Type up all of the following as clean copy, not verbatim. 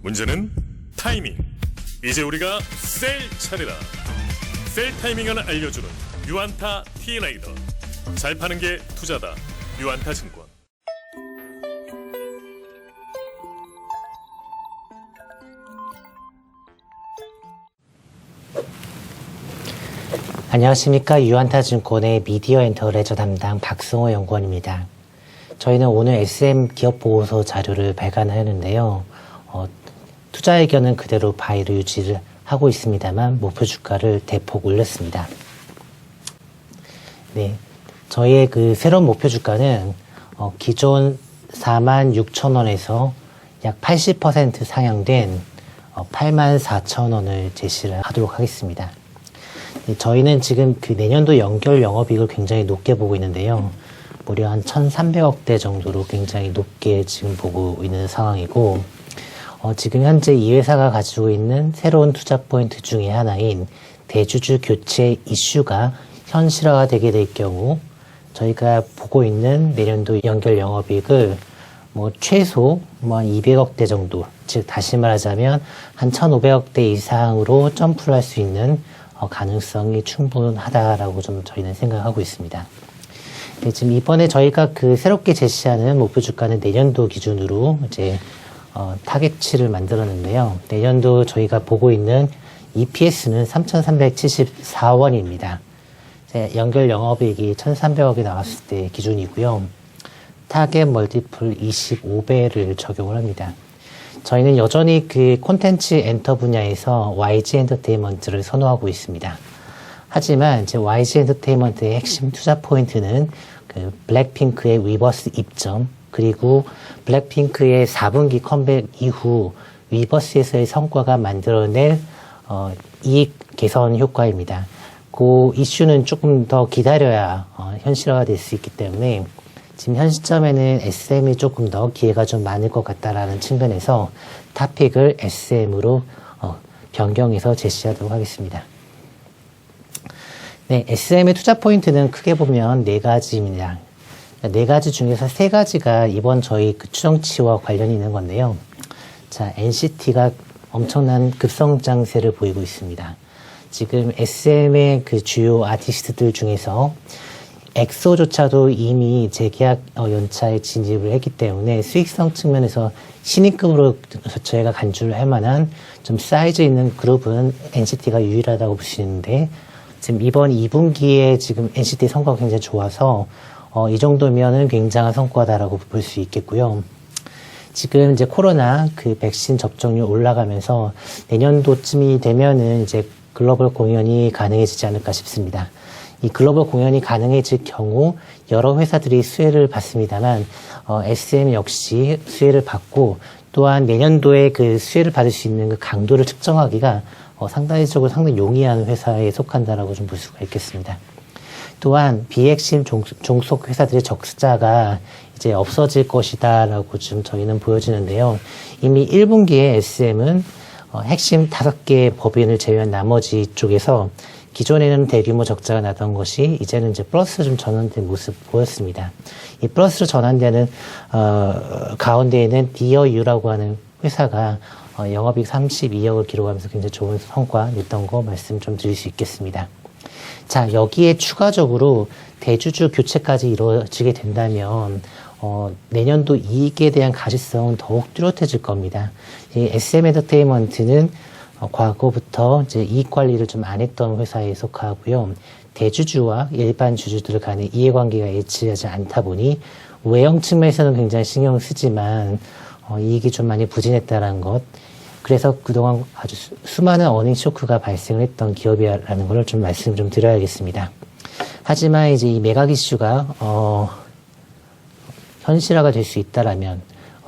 문제는 타이밍. 이제 우리가 셀 차례다. 셀 타이밍을 알려주는 유안타 T라이더. 잘 파는 게 투자다. 유안타 증권. 안녕하십니까. 유안타증권의 미디어 엔터 레저 담당 박승호 연구원입니다. 저희는 오늘 SM 기업보고서 자료를 발간하였는데요. 투자 의견은 그대로 바이를 유지를 하고 있습니다만 목표 주가를 대폭 올렸습니다. 네, 저희의 그 새로운 목표 주가는 기존 46,000원에서 약 80% 상향된 84,000원을 제시를 하도록 하겠습니다. 저희는 지금 그 내년도 연결 영업이익을 굉장히 높게 보고 있는데요. 무려 한 1,300억대 정도로 굉장히 높게 지금 보고 있는 상황이고, 지금 현재 이 회사가 가지고 있는 새로운 투자 포인트 중에 하나인 대주주 교체 이슈가 현실화가 되게 될 경우, 저희가 보고 있는 내년도 연결 영업이익을 최소 한 200억대 정도, 즉 다시 말하자면 한 1,500억대 이상으로 점프를 할 수 있는 가능성이 충분하다라고 좀 저희는 생각하고 있습니다. 네, 지금 이번에 저희가 그 새롭게 제시하는 목표 주가는 내년도 기준으로 이제 타겟치를 만들었는데요. 내년도 저희가 보고 있는 EPS는 3,374원입니다. 연결 영업이익이 1,300억이 나왔을 때 기준이고요. 타겟 멀티플 25배를 적용을 합니다. 저희는 여전히 그 콘텐츠 엔터 분야에서 YG 엔터테인먼트를 선호하고 있습니다. 하지만 이제 YG 엔터테인먼트의 핵심 투자 포인트는 그 블랙핑크의 위버스 입점, 그리고 블랙핑크의 4분기 컴백 이후 위버스에서의 성과가 만들어낼 이익 개선 효과입니다. 그 이슈는 조금 더 기다려야 현실화가 될 수 있기 때문에 지금 현 시점에는 SM이 조금 더 기회가 좀 많을 것 같다라는 측면에서 탑픽을 SM으로 변경해서 제시하도록 하겠습니다. 네, SM의 투자 포인트는 크게 보면 4가지입니다. 4가지 중에서 3가지가 이번 저희 그 추정치와 관련이 있는 건데요. 자, NCT가 엄청난 급성장세를 보이고 있습니다. 지금 SM의 그 주요 아티스트들 중에서 엑소조차도 이미 재계약 연차에 진입을 했기 때문에 수익성 측면에서 신인급으로 저희가 간주를 할 만한 좀 사이즈 있는 그룹은 NCT가 유일하다고 보시는데, 지금 이번 2분기에 지금 NCT 성과가 굉장히 좋아서 이 정도면은 굉장한 성과다라고 볼 수 있겠고요. 지금 이제 코로나 그 백신 접종률 올라가면서 내년도쯤이 되면은 이제 글로벌 공연이 가능해지지 않을까 싶습니다. 이 글로벌 공연이 가능해질 경우 여러 회사들이 수혜를 받습니다만 SM 역시 수혜를 받고, 또한 내년도에 그 수혜를 받을 수 있는 그 강도를 측정하기가 상당히 용이한 회사에 속한다라고 좀 볼 수가 있겠습니다. 또한 비핵심 종속 회사들의 적자가 이제 없어질 것이다라고 좀 저희는 보여지는데요. 이미 1분기에 SM은 핵심 5개의 법인을 제외한 나머지 쪽에서 기존에는 대규모 적자가 나던 것이 이제는 이제 플러스로 좀 전환된 모습 보였습니다. 이 플러스로 전환되는 가운데에는 디어유라고 하는 회사가 영업이익 32억을 기록하면서 굉장히 좋은 성과 냈던 거 말씀 좀 드릴 수 있겠습니다. 자, 여기에 추가적으로 대주주 교체까지 이루어지게 된다면 내년도 이익에 대한 가시성은 더욱 뚜렷해질 겁니다. 이 SM 엔터테인먼트는 과거부터 이제 이익 관리를 좀 안 했던 회사에 속하고요. 대주주와 일반 주주들 간의 이해관계가 일치하지 않다 보니 외형 측면에서는 굉장히 신경을 쓰지만 이익이 좀 많이 부진했다는 것. 그래서 그동안 아주 수많은 어닝 쇼크가 발생을 했던 기업이라는 걸 좀 말씀을 좀 드려야겠습니다. 하지만 이제 이 매각 이슈가 현실화가 될 수 있다라면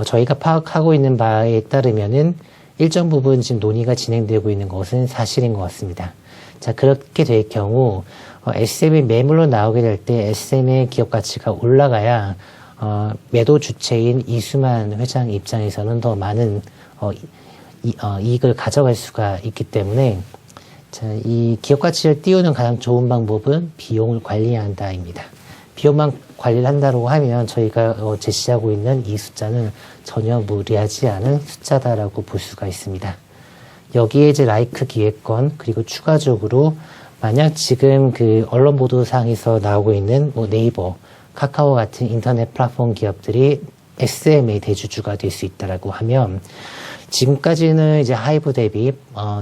저희가 파악하고 있는 바에 따르면은 일정 부분 지금 논의가 진행되고 있는 것은 사실인 것 같습니다. 자, 그렇게 될 경우 SM이 매물로 나오게 될 때 SM의 기업 가치가 올라가야 매도 주체인 이수만 회장 입장에서는 더 많은 이익을 가져갈 수가 있기 때문에, 자, 이 기업 가치를 띄우는 가장 좋은 방법은 비용을 관리한다입니다. 비용만 관리를 한다고 하면 저희가 제시하고 있는 이 숫자는 전혀 무리하지 않은 숫자다라고 볼 수가 있습니다. 여기에 이제 라이크 기획권 그리고 추가적으로 만약 지금 그 언론 보도상에서 나오고 있는 뭐 네이버, 카카오 같은 인터넷 플랫폼 기업들이 SM의 대주주가 될 수 있다라고 하면 지금까지는 이제 하이브 대비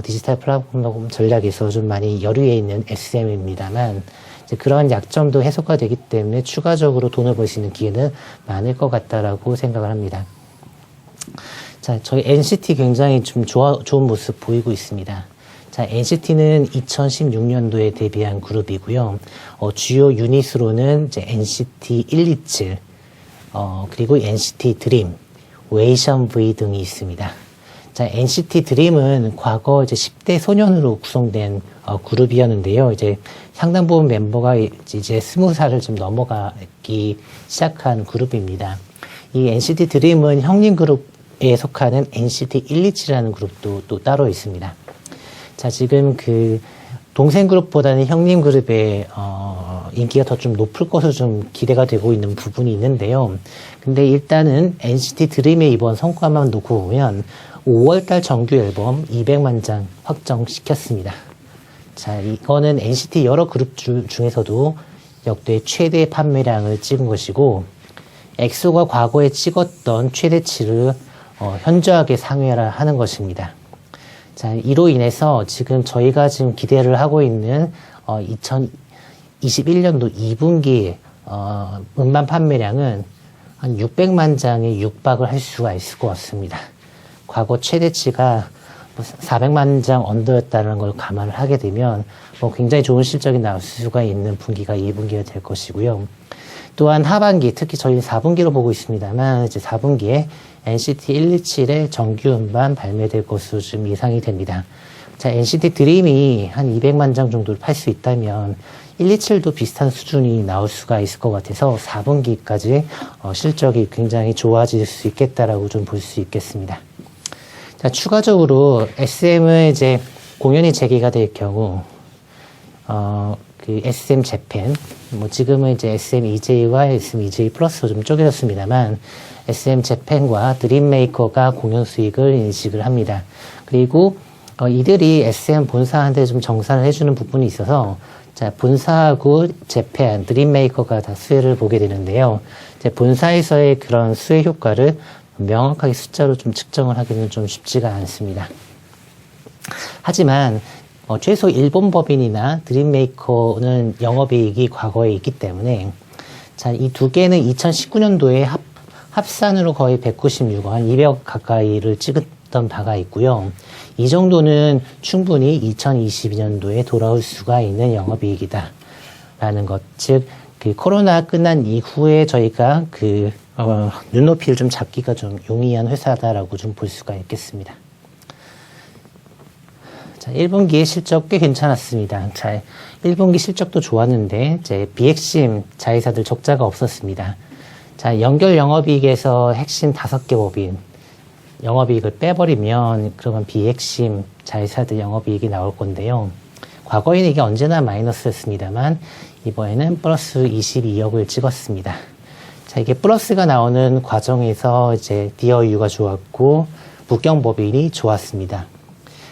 디지털 플랫폼 전략에서 좀 많이 여류에 있는 SM입니다만 이제 그런 약점도 해소가 되기 때문에 추가적으로 돈을 벌 수 있는 기회는 많을 것 같다라고 생각을 합니다. 자, 저희 NCT 굉장히 좀 좋은 모습 보이고 있습니다. 자, NCT는 2016년도에 데뷔한 그룹이고요. 주요 유닛으로는 이제 NCT 127, 그리고 NCT 드림, 웨이션 V 등이 있습니다. 자, NCT 드림은 과거 이제 10대 소년으로 구성된 그룹이었는데요. 이제 상당 부분 멤버가 이제 20살을 좀 넘어가기 시작한 그룹입니다. 이 NCT 드림은 형님 그룹에 속하는 NCT 127이라는 그룹도 또 따로 있습니다. 자, 지금 그 동생 그룹보다는 형님 그룹의 인기가 더 좀 높을 것으로 좀 기대가 되고 있는 부분이 있는데요. 근데 일단은 NCT 드림의 이번 성과만 놓고 보면 5월달 정규 앨범 200만 장 확정시켰습니다. 자, 이거는 NCT 여러 그룹 중에서도 역대 최대 판매량을 찍은 것이고 엑소가 과거에 찍었던 최대치를 현저하게 상회하는 것입니다. 자, 이로 인해서 지금 저희가 지금 기대를 하고 있는 2021년도 2분기 음반 판매량은 한 600만 장에 육박을 할 수가 있을 것 같습니다. 과거 최대치가 400만 장 언더였다는 걸 감안을 하게 되면 굉장히 좋은 실적이 나올 수가 있는 분기가 2분기가 될 것이고요. 또한 하반기, 특히 저희는 4분기로 보고 있습니다만 이제 4분기에 NCT 127의 정규 음반 발매될 것으로 좀 예상이 됩니다. 자, NCT 드림이 한 200만 장 정도를 팔 수 있다면 127도 비슷한 수준이 나올 수가 있을 것 같아서 4분기까지 실적이 굉장히 좋아질 수 있겠다라고 좀 볼 수 있겠습니다. 자, 추가적으로 SM은 이제 공연이 재개가 될 경우, 그 SM 재팬, 뭐 지금은 이제 SM EJ와 SM EJ 플러스로 좀 쪼개졌습니다만, SM 재팬과 드림메이커가 공연 수익을 인식을 합니다. 그리고 이들이 SM 본사한테 좀 정산을 해주는 부분이 있어서, 자, 본사하고 재팬, 드림메이커가 다 수혜를 보게 되는데요. 이제 본사에서의 그런 수혜 효과를 명확하게 숫자로 좀 측정을 하기는 좀 쉽지가 않습니다. 하지만 최소 일본 법인이나 드림메이커는 영업이익이 과거에 있기 때문에 자, 이 두 개는 2019년도에 합산으로 거의 196억, 한 200억 가까이를 찍었던 바가 있고요. 이 정도는 충분히 2022년도에 돌아올 수가 있는 영업이익이다 라는 것. 즉, 그 코로나 끝난 이후에 저희가 눈높이를 좀 잡기가 좀 용이한 회사다라고 좀 볼 수가 있겠습니다. 자, 1분기의 실적 꽤 괜찮았습니다. 자, 1분기 실적도 좋았는데, 이제 비핵심 자회사들 적자가 없었습니다. 자, 연결 영업이익에서 핵심 5개 법인 영업이익을 빼버리면 그러면 비핵심 자회사들 영업이익이 나올 건데요. 과거에는 이게 언제나 마이너스였습니다만 이번에는 플러스 22억을 찍었습니다. 자, 이게 플러스가 나오는 과정에서 이제 디어유가 좋았고 북경법인이 좋았습니다.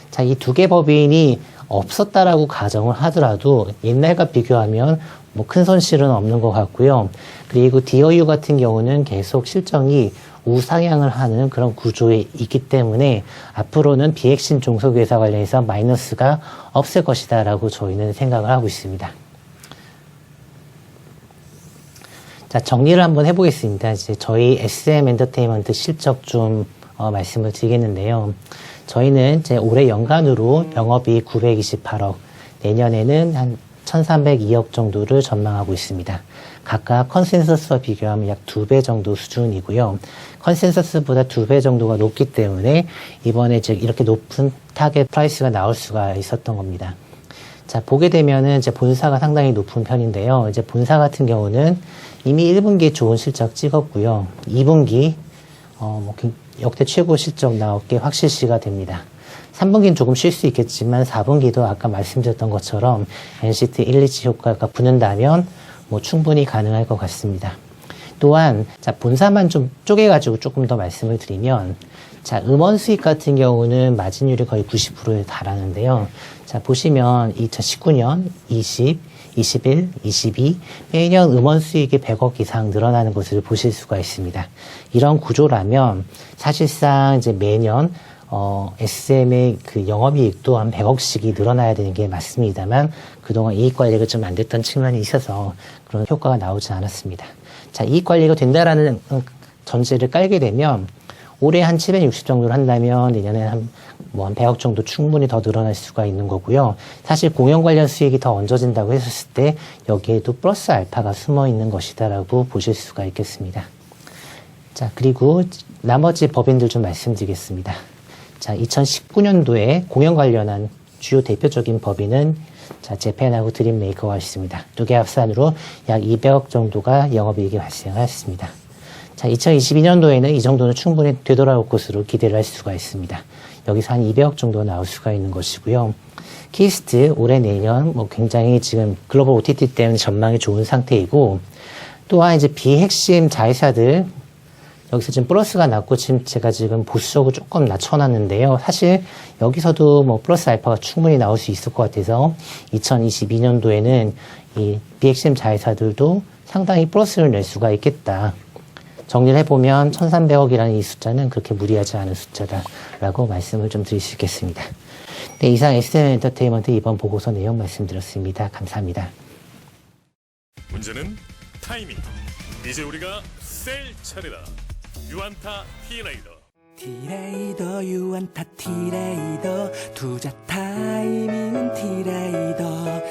자, 이 두 개 법인이 없었다라고 가정을 하더라도 옛날과 비교하면 뭐 큰 손실은 없는 것 같고요. 그리고 디어유 같은 경우는 계속 실적이 우상향을 하는 그런 구조에 있기 때문에 앞으로는 비핵심 종속회사 관련해서 마이너스가 없을 것이다 라고 저희는 생각을 하고 있습니다. 자, 정리를 한번 해보겠습니다. 이제 저희 SM 엔터테인먼트 실적 좀 말씀을 드리겠는데요. 저희는 이제 올해 연간으로 영업이익 928억, 내년에는 한 1302억 정도를 전망하고 있습니다. 각각 컨센서스와 비교하면 약 2배 정도 수준이고요. 컨센서스보다 2배 정도가 높기 때문에 이번에 즉 이렇게 높은 타겟 프라이스가 나올 수가 있었던 겁니다. 자, 보게 되면은 이제 본사가 상당히 높은 편인데요. 이제 본사 같은 경우는 이미 1분기에 좋은 실적 찍었고요. 2분기 역대 최고 실적 나올 게 확실시가 됩니다. 3분기는 조금 쉴 수 있겠지만 4분기도 아까 말씀드렸던 것처럼 NCT 127 효과가 붙는다면 뭐 충분히 가능할 것 같습니다. 또한 자 본사만 좀 쪼개가지고 조금 더 말씀을 드리면 자 음원 수익 같은 경우는 마진율이 거의 90%에 달하는데요. 자 보시면 2019년 20, 21, 22 매년 음원 수익이 100억 이상 늘어나는 것을 보실 수가 있습니다. 이런 구조라면 사실상 이제 매년 SM의 그 영업이익도 한 100억씩이 늘어나야 되는 게 맞습니다만 그동안 이익 관리가 좀 안 됐던 측면이 있어서 그런 효과가 나오지 않았습니다. 자, 이익 관리가 된다라는 전제를 깔게 되면 올해 한 760 정도를 한다면 내년에 한 100억 정도 충분히 더 늘어날 수가 있는 거고요. 사실 공연 관련 수익이 더 얹어진다고 했었을 때 여기에도 플러스 알파가 숨어 있는 것이다라고 보실 수가 있겠습니다. 자, 그리고 나머지 법인들 좀 말씀드리겠습니다. 자, 2019년도에 공연 관련한 주요 대표적인 법인은 자, 재팬하고 드림메이커가 있습니다. 두 개 합산으로 약 200억 정도가 영업이익이 발생했습니다. 자, 2022년도에는 이 정도는 충분히 되돌아올 것으로 기대를 할 수가 있습니다. 여기서 한 200억 정도 나올 수가 있는 것이고요. 키스트 올해 내년 뭐 굉장히 지금 글로벌 OTT 때문에 전망이 좋은 상태이고 또한 이제 비핵심 자회사들 여기서 지금 플러스가 났고 제가 지금 보수적으로 조금 낮춰놨는데요. 사실 여기서도 뭐 플러스 알파가 충분히 나올 수 있을 것 같아서 2022년도에는 이 비핵심 자회사들도 상당히 플러스를 낼 수가 있겠다. 정리를 해보면 1,300억이라는 이 숫자는 그렇게 무리하지 않은 숫자다라고 말씀을 좀 드릴 수 있겠습니다. 네, 이상 SM엔터테인먼트 이번 보고서 내용 말씀드렸습니다. 감사합니다. 문제는 타이밍. 이제 우리가 셀 차례다. 유안타 T레이더. T레이더 유안타 T레이더 투자 타이밍은 T레이더